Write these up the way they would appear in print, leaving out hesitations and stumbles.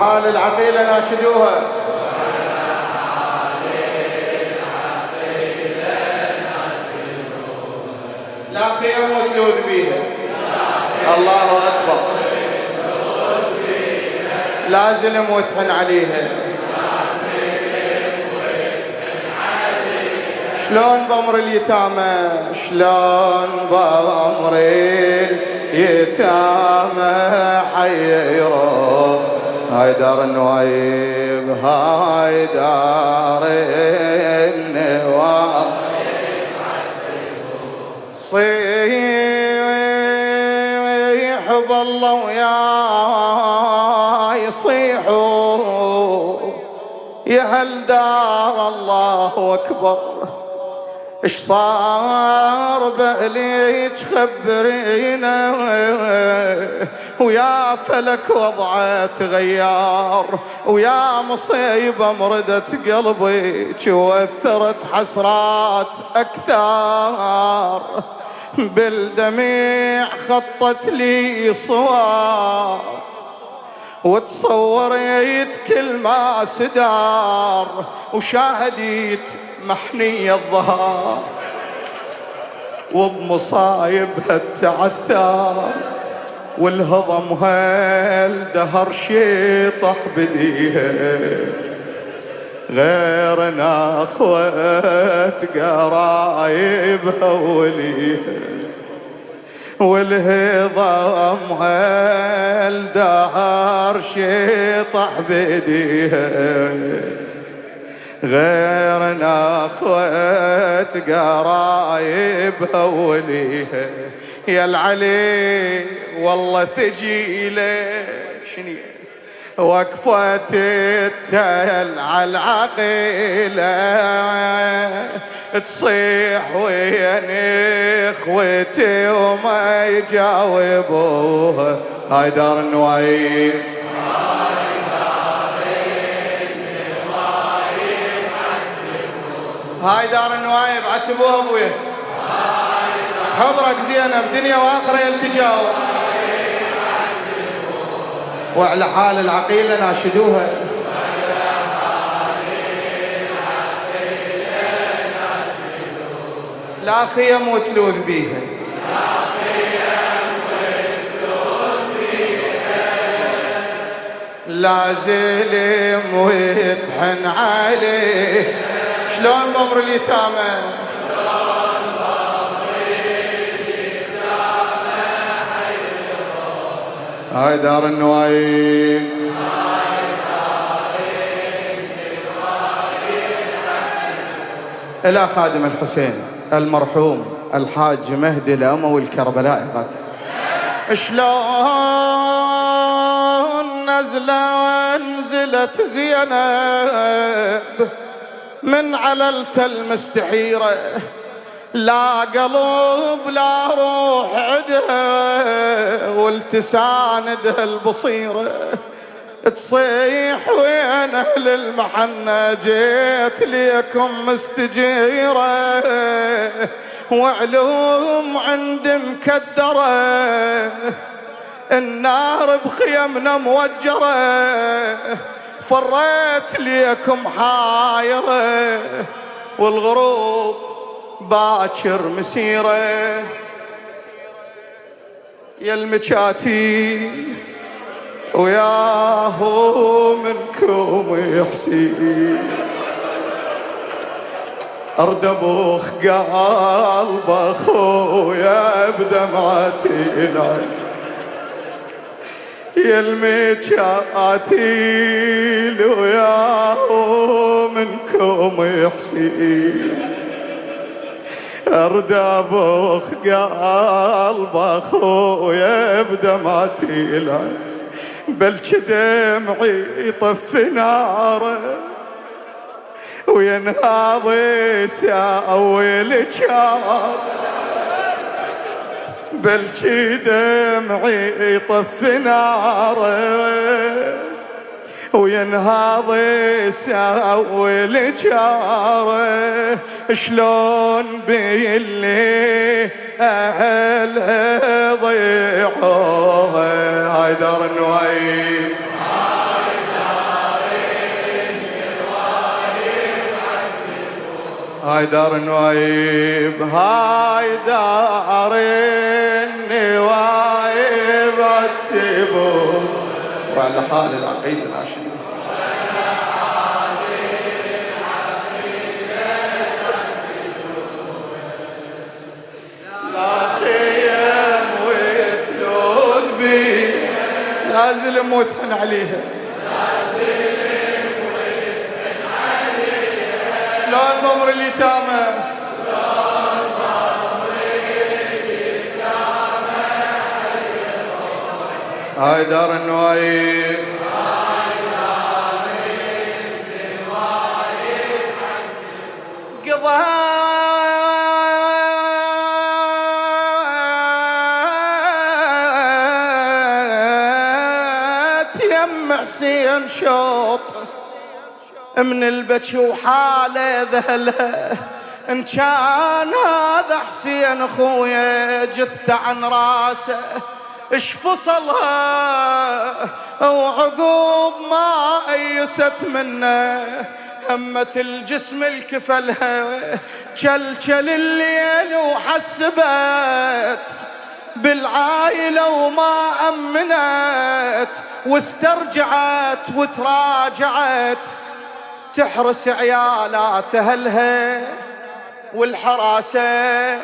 حال العقيلة ناشدوها. لا خيم وتلوذ بيها. الله أكبر. لا زلم وتحن عليها. شلون بأمر اليتامى، شلون بأمر اليتامى حيروا. هاي دار النوايب، هاي دار النوايب، صيح بالله وياي يصيحوا يا هل دار الله أكبر. اش صار بأهليك خبرينا، ويا فلك وضعه تغير، ويا مصيبة مردت قلبك وأثرت حسرات أكثر. بالدمع خطت لي صور، وتصوريت كل ما سدار، وشاهديت محنية الظهر، وبمصايبها التعثر، والهضم هالدهر شيطح بديها. غيرنا اخوات قرايبها وليها، والهضم هالدهر شيطح بديها. غيرنا اخوات قرايبها وليها. يا العلي والله ثقيله شنو وقفة التل على العقيلة، تصيح وين اخوتي وما يجاوبوها. هاي دار النوايب، هاي دار النوايب عتبوها ابويا. حضرك زينب دنيا واخره يلتجاوب، وعلى حال العقيلة ناشدوها. لا خيم وتلوذ بيها. لا زلم ويتحن عليه. شلون بأمر اليتامى، هاي دار النوايب. إلى خادم الحسين المرحوم الحاج مهدي الأموي الكربلائي قد شلون نزلت زينب من على التل مستحيرة، لا قلب لا روح عدها، والتساندها البصيرة. تصيح وين أهل المحنة، جيت ليكم مستجيرة، وعلوم عندي مكدرة، النار بخيمنا موجرة، فريت ليكم حايرة، والغروب باكر مسيرة. يا المكاتي وياهو منكم يحسين، اردبوخ قلب اخويا بدمعتي العين. يا المكاتي وياهو منكم يحسين، اردبوخ قلب اخويا بدمعتي العين. بلش دمعي يطفي ناره، وينهض يساوي الجار. بلش دمعي يطفي ناره، وينهض يساوي الجار. شلون باللي أهلها ضيعوها. هاي دار النوايب، هاي دار النوايب، هاي دار النوايب عتبوا وعلى حال العقيد العشرين. لا خيم وتلوذ بي لازل موتحن عليها، شلون بمر اليتامى، هاي دار النوايب، قضيت يم حسين شوط من البكي وحاله ذهلها، ان كان هذا حسين اخويا جثة عن راسه اش فصلها، وعقوب ما ايست منه همت الجسم الكفلها، كلكل الليل وحسبت بالعايلة وما أمنت، واسترجعت وتراجعت تحرس عيالات أهلها، والحراسة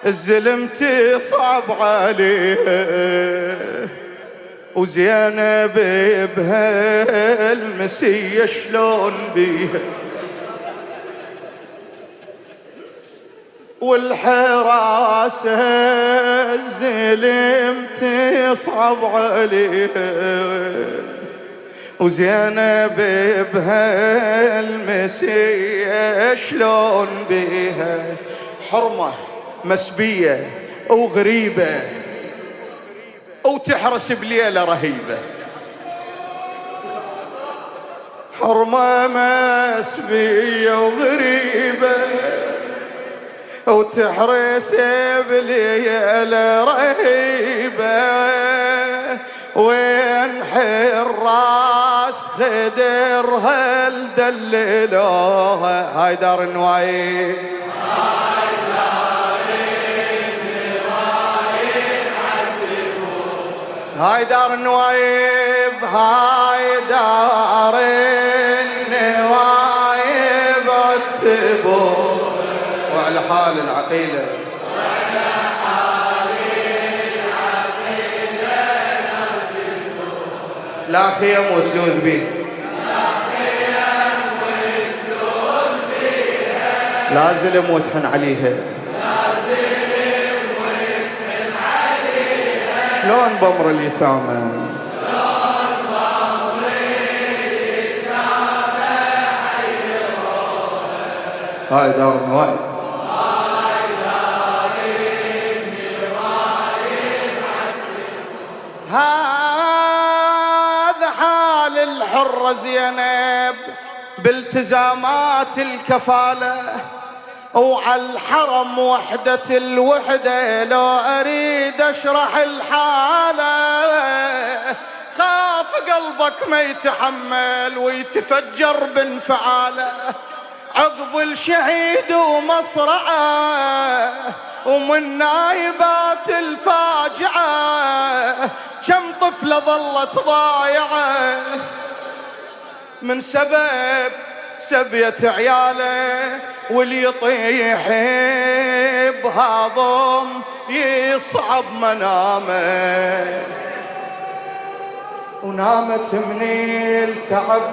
الزلم تصعب عليها، وزينب بها المسية شلون بيها، والحراسة الزلم تصعب عليها، وزينب بها المسية شلون بيها، حرمة مسبية وغريبة وتحرس بليلة رهيبة، حرمة مسبية وغريبة وتحرس بليلة رهيبة، وين حراس خدرها الدللوها، هاي دار النوايب، هاي دار النوايب، هاي دار النوايب عتبوا وعلى حال العقيلة، وعلى حال العقيلة نصبوا، لا خيم وتلوذ بيه، لا خيم وتلوذ بيها، لازل موتحن عليها، شلون بمر اليتامى، شلون بمر اليتامى حيروها، هاي دار النوايب، هاي دار النوايب هذا حال الحرة زينب بالتزامات الكفالة، وعلى الحرم وحدة الوحدة لو أريد أشرح الحالة، خاف قلبك ما يتحمل ويتفجر بانفعاله، عقب الشهيد ومصرعه ومن نايبات الفاجعة، كم طفلة ظلت ضايعة من سبب سبية عياله، واللي يطيح بهضم يصعب منامه، ونامت من التعب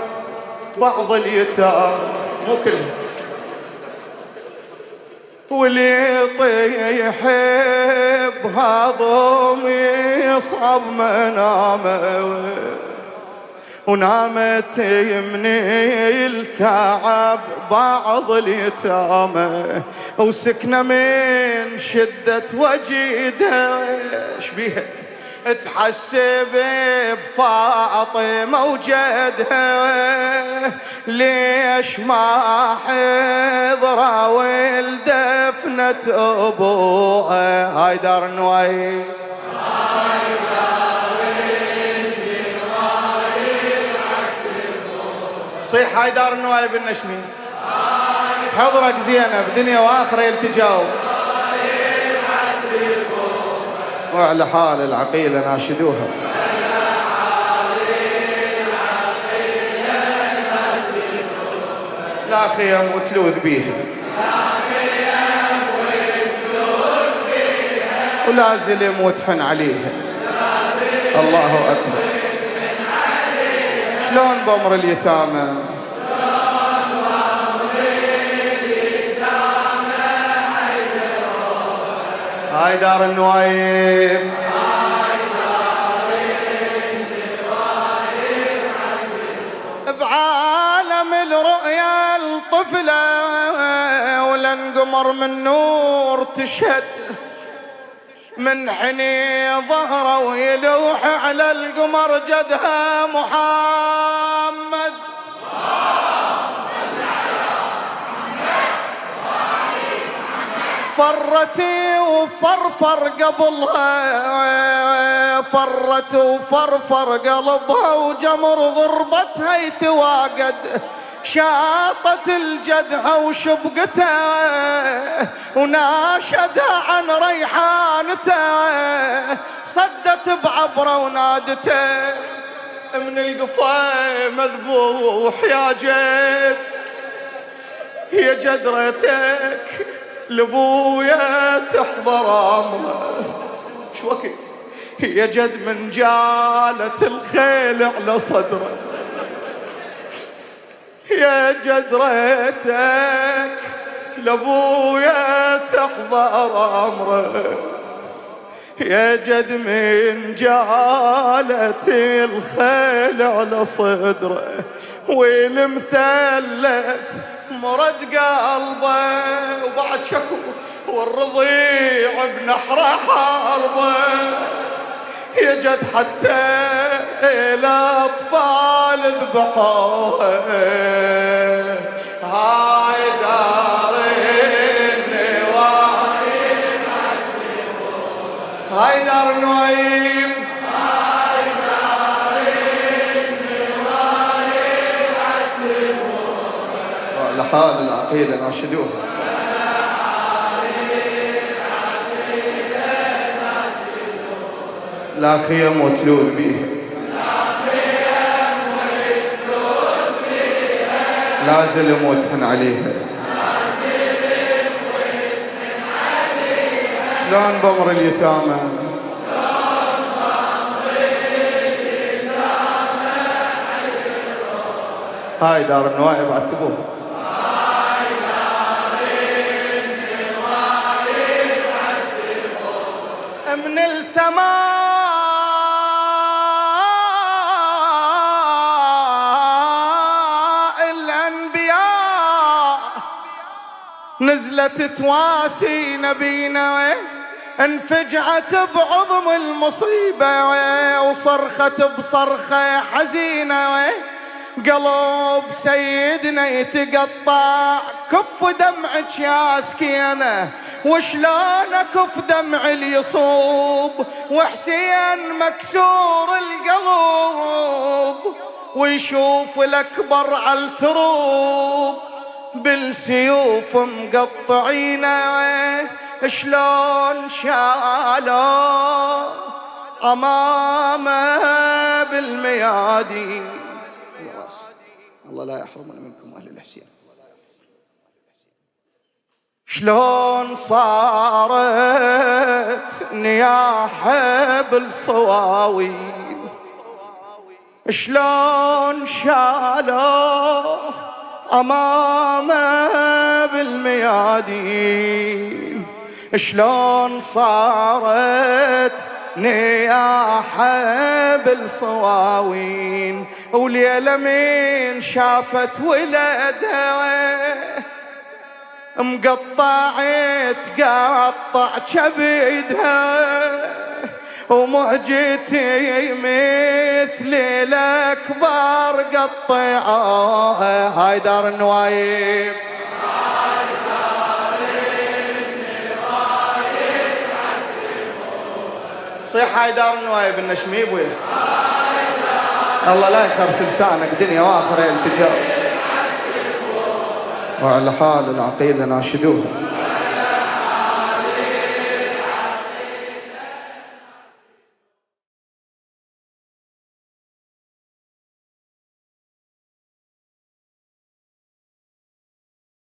بعض اليتام مو كلهم، واللي يطيح بهضم يصعب منامه، ونامت من التعب بعض اليتامى، وسكنة من شدة وجيدها شبيها تحسب بفاطمة وجدها، ليش ما حضروا والدفنة أبوها، هاي دار النوايب، صيح هاي دار النوايب النشمي، حضرك زينب دنيا واخره يلتجاوب. وعلى حال العقيله ناشدوها. لا خيم وتلوذ بيها ولا زلم وتحن عليها. الله أكبر. شلون بأمر اليتامى؟ هاي دار النوايب، بعالم الرؤيا الطفلة ولن قمر من نور تشهد، من حني ظهره ويلوح على القمر جدها محمد. فرتي وفرفر قبلها، فرت وفرفر قلبها وجمر ضربتها يتواقد، شاطت الجدها وشبقتها وناشدها عن ريحانتها، صدت بعبره ونادته من القفا مذبوح يا جد، يا جدرتك لبويا تحضر امره. شو وقت يا جد من جالت الخيل على صدره، يا جدرتك لبويا تحضر امره، يا جد من جالت الخيل على صدره، والمثلث مرد قلبه وبعد شكو، والرضيع بنحره حاربه، يا جد حتى الاطفال ذبحوها. هاي دار النوايب، هاي دار النوايب، هاي دار النوايب عتبوها. وعلى حال العقيله ناشدوها. لا خيم وتلوذ بيها، لا زلم وتحن عليها. شلون بأمر اليتامى؟ هاي دار النوايب عتبوها. من السماء نزلت تواسي نبينا، انفجعت بعظم المصيبة وصرخت بصرخة حزينة، قلب سيدنا يتقطع، كف دمعك يا سكينة، وشلون كف دمع اليصوب، وحسين مكسور القلب ويشوف الأكبر على التروب، بالسيوف مقطعينه، شلون شالوا أمامه بالميادين. الله لا يحرمنا منكم أهل العصيان. شلون صارت نياحة بالصواويل، شلون شالوا أمامه بالميادين، شلون صارت نياحة بالصواوين، وليلة من شافت ولدها مقطعت قطع كبدها، ومهجتي مثل الأكبر قطعوها. هاي دار النوايب، هاي دار النوايب عتبوها. صيح هاي دار النوايب النشميب ويا الله لا يخرس لسانك، دنيا واخرة التجار. وعلى حال العقيل ناشدوها.